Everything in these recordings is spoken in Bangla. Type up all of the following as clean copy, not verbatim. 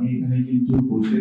আমি এখানে কিন্তু বসে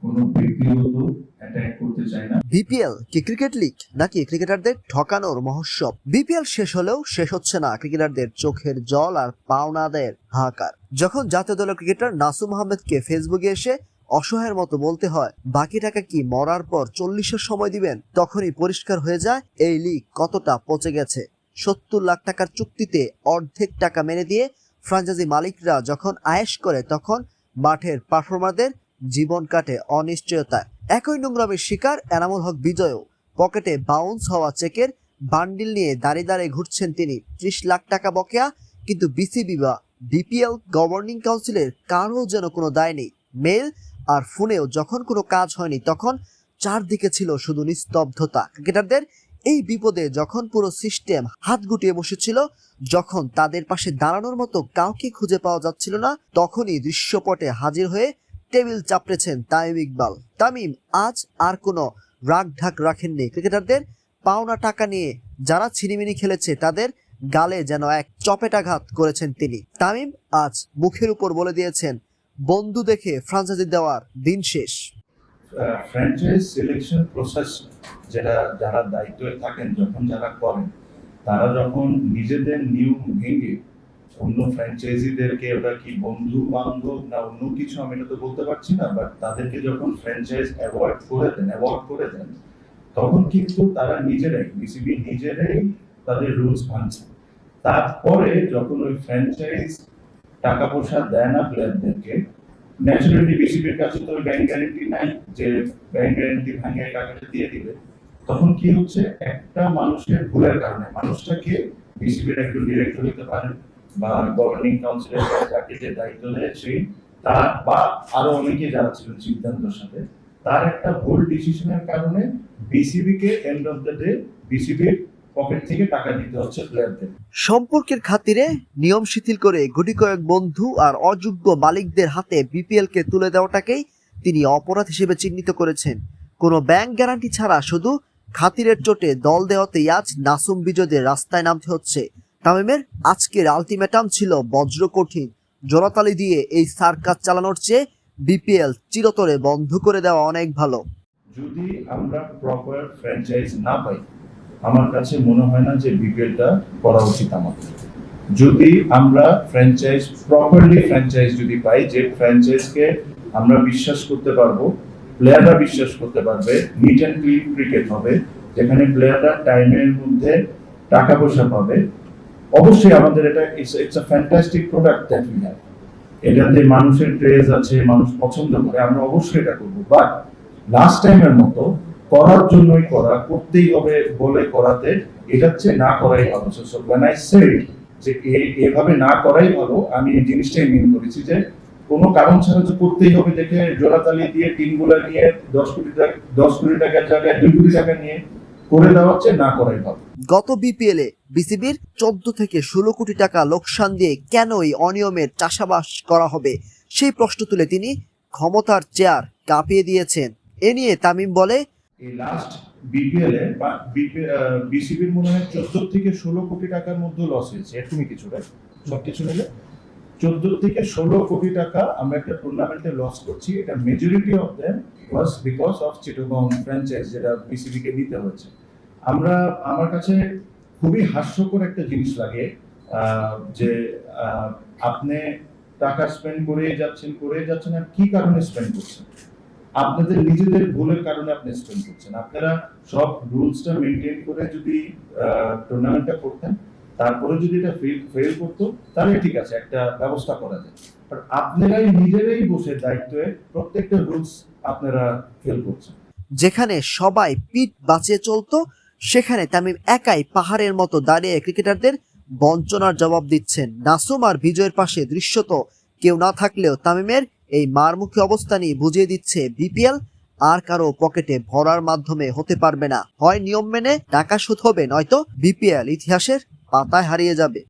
কোনো ব্যক্তিগত অ্যাটাক করতে চাই না। বিপিএল কি ক্রিকেট লিগ নাকি ক্রিকেটারদের ঠকানোর মহোৎসব? বিপিএল শেষ হলেও শেষ হচ্ছে না ক্রিকেটারদের চোখের জল আর পাওনাদের হাহাকার। যখন জাতীয় দলের ক্রিকেটার নাসুম আহমেদকে ফেসবুকে এসে অসহায়ের মতো বলতে হয় বাকি টাকা কি মরার পর 40-এর সময় দিবেন, তখনই পরিষ্কার হয়ে যায় এই লিগ কতটা পচে গেছে। 70 লাখ টাকার চুক্তিতে অর্ধেক টাকা মেনে দিয়ে ফ্র্যাঞ্চাইজি মালিকরা যখন আয়েশ করে, তখন মাঠের পারফর্মারদের জীবন কাটে অনিশ্চয়তায়। একই নোংরামের শিকার এনামুল হক বিজয়ও। পকেটে বাউন্স হওয়া চেকের বান্ডিল নিয়ে দাঁড়িয়ে দাঁড়িয়ে ঘুরছেন তিনি। 30 লাখ টাকা বকেয়া, কিন্তু বিসিবি বা বিপিএল গভর্নিং কাউন্সিলের কারও যেন কোনো দায় নেই। মেল আর ফোনেও যখন কোনো কাজ হয়নি, তখন চারদিকে ছিল শুধু নিস্তব্ধতা। ক্রিকেটারদের এই বিপদে যখন পুরো সিস্টেম হাত গুটিয়ে বসেছিল, যখন তাদের পাশে দাঁড়ানোর মতো কাউকে খুঁজে পাওয়া যাচ্ছিল না, তখনই দৃশ্যপটে হাজির হয়ে টেবিল চাপড়েছেন তামিম ইকবাল। তামিম আজ আর কোনো রাগ ঢাক রাখেননি। ক্রিকেটারদের পাওনা টাকা নিয়ে যারা ছিনিমিনি খেলেছে তাদের গালে যেন এক চপেটাঘাত করেছেন তিনি। তামিম আজ মুখের উপর বলে দিয়েছেন, বন্ধু দেখে ফ্র্যাঞ্চাইজি দেওয়ার দিন শেষ। ফ্র্যাঞ্চাইজ সিলেকশন প্রসেস যেটা যারা দায়িত্বে থাকেন, যখন যারা করেন, তারা যখন নিজেদের নিয়ম ভেঙে অন্য ফ্র্যাঞ্চাইজিদেরকে, ওটা কি বন্ধু বান্ধব না অন্য কিছু আমি এটা তো বলতে পারছি না, বাট তাদেরকে যখন ফ্র্যাঞ্চাইজ অ্যাভয়েড করে দেন, তখন কিন্তু তারা নিজেরাই, বিসিবি নিজেরাই তাদের রুলস ভাঙছে। তারপরে যখন ওই ফ্র্যাঞ্চাইজ টাকা পয়সা দেয় না প্লেয়ারদেরকে, ন্যাচুরালি বিসিবির কাছে তো ব্যাংক গ্যারেন্টি নাই যে ব্যাংক গ্যারেন্টি ভাঙে টাকাটা দিয়ে দিবে। তখন কি হচ্ছে, একটা মানুষের ভুলের কারণে, মানুষটাকে বিসিবির একজন ডিরেক্টর হতে পারেন বা গভর্নিং কাউন্সিলের যাকে যে দায়িত্ব দিয়েছে তার বা আরো অনেকে যারা ছিলেন সিদ্ধান্তের সাথে, তার একটা ভুল ডিসিশনের কারণে বিসিবিকে এন্ড অফ দ্য ডে বিসিবির পকেট থেকে টাকা দিতে হচ্ছে প্লেয়ারদের। সম্পর্কের খাতিরে নিয়ম শিথিল করে গুটি কয়েক বন্ধু আর অযোগ্য মালিকদের হাতে বিপিএল কে তুলে দেওয়াটাকেই তিনি অপরাধ হিসেবে চিহ্নিত করেছেন। কোনো ব্যাংক গ্যারান্টি ছাড়া শুধু খাতিরের চোটে দল দেওয়াতেই আজ নাসুম বিজয়দের রাস্তায় নামতে হচ্ছে। তামিমের আজকের আলটিমেটাম ছিল বজ্র কঠিন। জোড়াতালি দিয়ে এই সার্কাস চালানোর চেয়ে বিপিএল চিরতরে বন্ধ করে দেওয়া অনেক ভালো। যদি আমরা প্রপার ফ্র্যাঞ্চাইজ না পাই, আমার কাছে মনে হয় না যে বিপিএলটা করা উচিত আমাদের। যদি আমরা ফ্র্যাঞ্চাইজ যদি পাই, যে ফ্র্যাঞ্চাইজকে আমরা বিশ্বাস করতে পারবো, প্লেয়াররা বিশ্বাস করতে পারবে, নিট অ্যান্ড ক্লিন ক্রিকেট হবে, যেখানে প্লেয়াররা টাইমের মধ্যে টাকা পয়সা পাবে, অবশ্যই আমাদের এটা it's a fantastic product that we have. এটাতে মানুষের ক্রেজ আছে, মানুষ পছন্দ করে, আমরা অবশ্যই এটা করবো। বাট লাস্ট টাইমের মতো করার জন্যই করতেই হবে বলে করাতে, এটা হচ্ছে না করাই ভালো। সো when I said যে এভাবে না করাই ভালো, আমি এই জিনিসটাই মিন করেছি যে কোনো কারণ ছাড়া যে করতেই হবে দেখে জোড়াতালি দিয়ে টিমগুলো নিয়ে 10 কোটি টাকার জায়গায় 2 কোটি টাকা নিয়ে করে দেওয়া হচ্ছে না করাই ভালো। গত বিপিএল এ বিসিবির 14 থেকে 16 কোটি টাকা লোকসান দিয়ে কেন এই অনিয়মের চাষাবাস করা হবে, সেই প্রশ্ন তুলে তিনি ক্ষমতার চেয়ার কাঁপিয়ে দিয়েছেন। এ নিয়ে তামিম বলে, এই লাস্ট বিপিএল এ বা বিসিবির মনে হয় 14 থেকে 16 কোটি টাকার মধ্যে লস হয়েছে, এরকমই কিছু, সবকিছু মিলে 14 থেকে 16 কোটি টাকা আমরা একটা টুর্নামেন্টে লস করছি। এটা majority of them was because of Chittagong franchise, যেটা বিসিবি কে নিতে হয়েছে। আমার কাছে খুবই হাস্যকর একটা জিনিস লাগে যে আপনি টাকা স্পেন্ড করে যাচ্ছেন আর কি কারণে স্পেন্ড করছেন? আপনাদের নিজেদের ভুলের কারণে আপনি স্পেন্ড করছেন। আপনারা সব রুলসটা মেনটেন করে যদি টুর্নামেন্টটা করতেন, তারপরে যদি এটা ফেল করতো, তাহলে ঠিক আছে, একটা ব্যবস্থা করা যায়। বাট আপনারাই নিজেরাই বসে দায়িত্বে প্রত্যেকটা রুলস আপনারা ফেল করছেন। যেখানে সবাই পিঠ বাঁচিয়ে চলতো, সেখানে তামিম একাই পাহাড়ের মতো দাঁড়িয়ে ক্রিকেটারদের বঞ্চনার জবাব দিচ্ছেন। নাসুম আর বিজয়ের পাশে দৃশ্যত কেউ না থাকলেও তামিমের এই মারমুখী অবস্থানই বুঝিয়ে দিচ্ছে বিপিএল আর কারো পকেটে ভরার মাধ্যমে হতে পারবে না। হয় নিয়ম মেনে টাকা শোধ হবে, নয়তো বিপিএল ইতিহাসের পাতায় হারিয়ে যাবে।